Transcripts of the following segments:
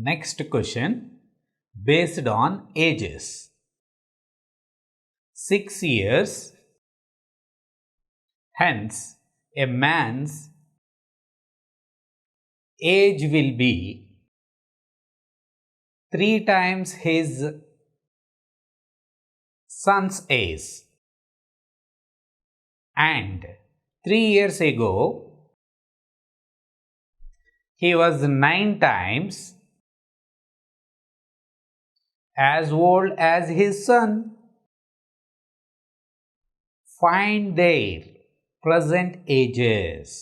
Next question based on ages. 6 years, hence a man's age will be 3 times his son's age, and 3 years ago he was 9 times as old as his son. Find their present ages.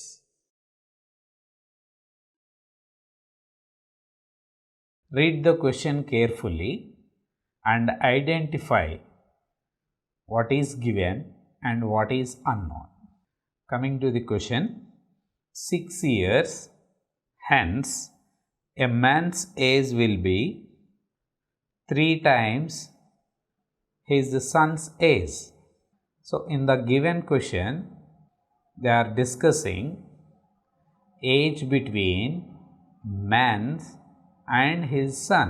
Read the question carefully and identify what is given and what is unknown. Coming to the question, 6 years, hence a man's age will be 3 times his son's age. So, in the given question, they are discussing age between man and his son.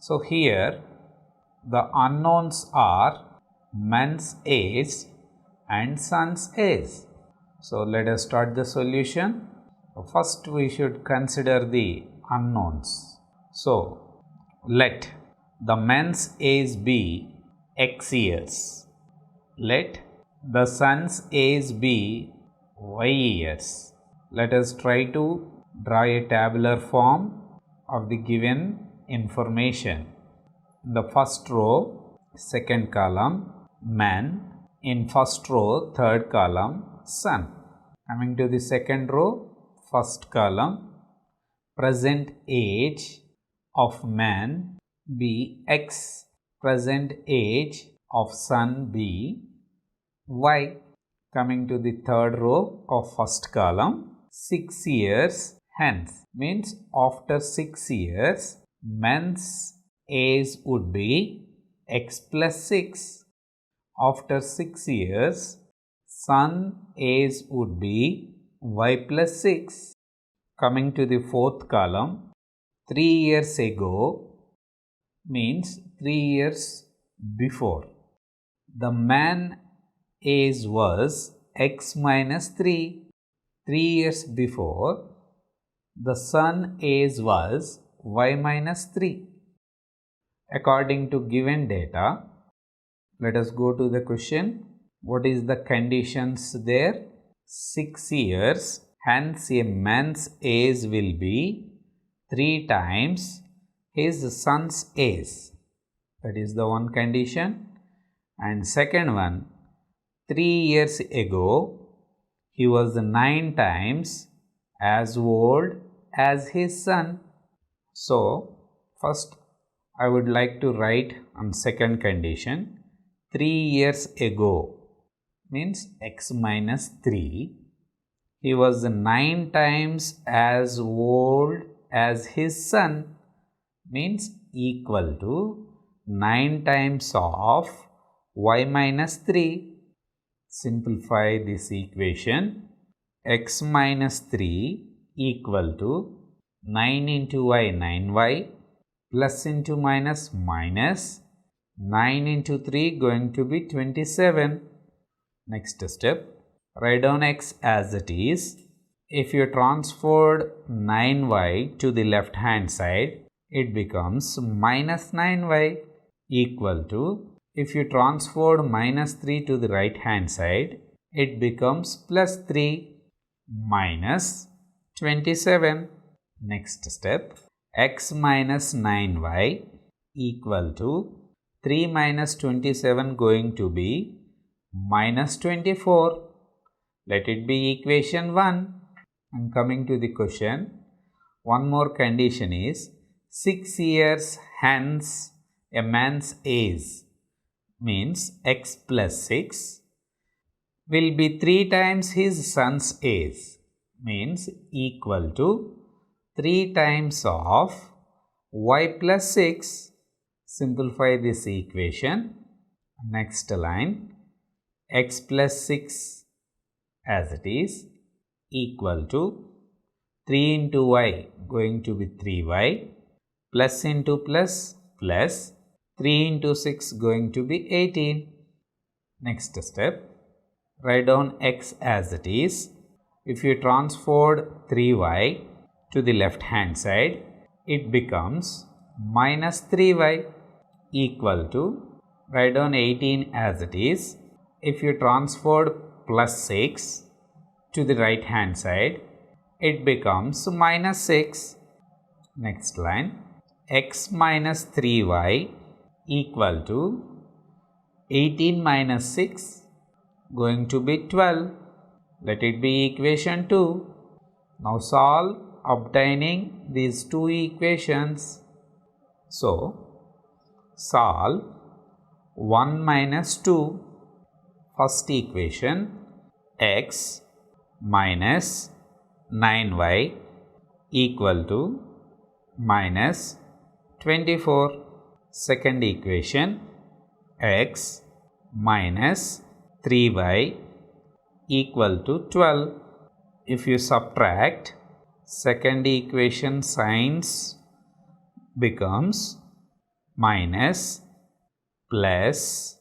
So, here the unknowns are man's age and son's age. So, let us start the solution. First, we should consider the unknowns. So, let the man's age be x years. Let the son's age be y years. Let us try to draw a tabular form of the given information. In the first row, second column, man. In first row, third column, son. Coming to the second row, first column, present age of man be x, present age of son be y. Coming to the third row of first column, 6 years, hence means after 6 years man's age would be x plus 6. After 6 years son age would be y plus 6. Coming to the fourth column, 3 years ago means 3 years before. The man age was x minus 3. 3 years before, the son age was y minus 3. According to given data, let us go to the question. What is the conditions there? 6 years, hence a man's age will be 3 times his son's age. That is the one condition. And second one, 3 years ago he was 9 times as old as his son. So, first I would like to write on second condition. 3 years ago means x minus 3. He was 9 times as old as his son, means equal to 9 times of y minus 3. Simplify this equation. X minus 3 equal to 9 into y, 9y, plus into minus minus, 9 into 3 going to be 27. Next step, write down x as it is. If you transferred 9y to the left hand side, it becomes minus 9y equal to, if you transferred minus 3 to the right hand side, it becomes plus 3 minus 27. Next step, x minus 9y equal to 3 minus 27 going to be minus 24. Let it be equation 1. And coming to the question, one more condition is 6 years, hence a man's age means x plus 6 will be 3 times his son's age, means equal to 3 times of y plus 6. Simplify this equation. Next line, x plus 6 as it is equal to 3 into y going to be 3y Plus into plus, plus 3 into 6 going to be 18. Next step, write down x as it is. If you transferred 3y to the left hand side, it becomes minus 3y equal to, write down 18 as it is. If you transferred plus 6 to the right hand side, it becomes minus 6. Next line, x minus 3y equal to 18 minus 6 going to be 12. Let it be equation 2. Now solve obtaining these two equations. So solve 1 minus 2. First equation, x minus 9y equal to minus 24. Second equation, x minus 3y equal to 12. If you subtract, second equation signs becomes minus, plus,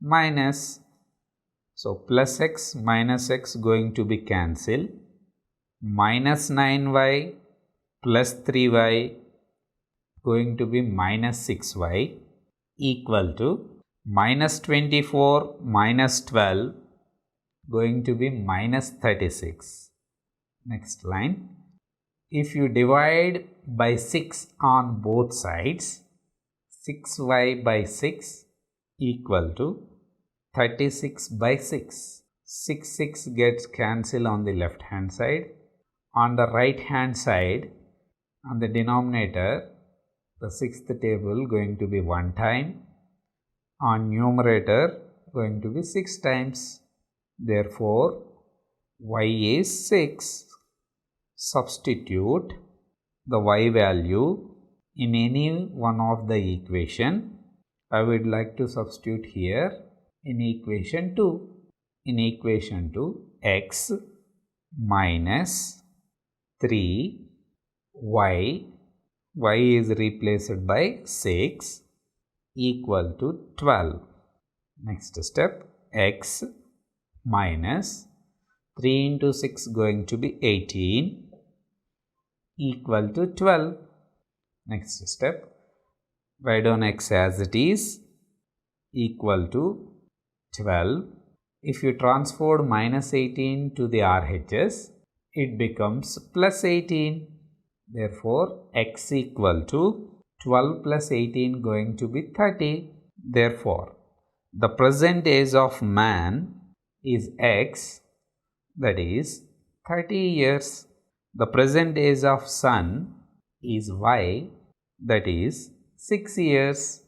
minus. So plus x minus x going to be cancelled. Minus 9y plus 3y going to be minus 6y equal to minus 24 minus 12 going to be minus 36. Next line, if you divide by 6 on both sides, 6y by 6 equal to 36 by 6. 6 gets cancelled on the left hand side. On the right hand side, on the denominator, the sixth table going to be 1 time. On numerator going to be 6 times. Therefore, y is 6. Substitute the y value in any one of the equation. I would like to substitute here in equation 2. In equation 2, x minus 3y, y is replaced by 6 equal to 12. Next step, x minus 3 into 6 going to be 18 equal to 12. Next step, write down x as it is equal to 12. If you transferred minus 18 to the RHS, it becomes plus 18. Therefore, x equal to 12 plus 18 going to be 30. Therefore, the present age of man is x, that is 30 years. The present age of sun is y, that is 6 years.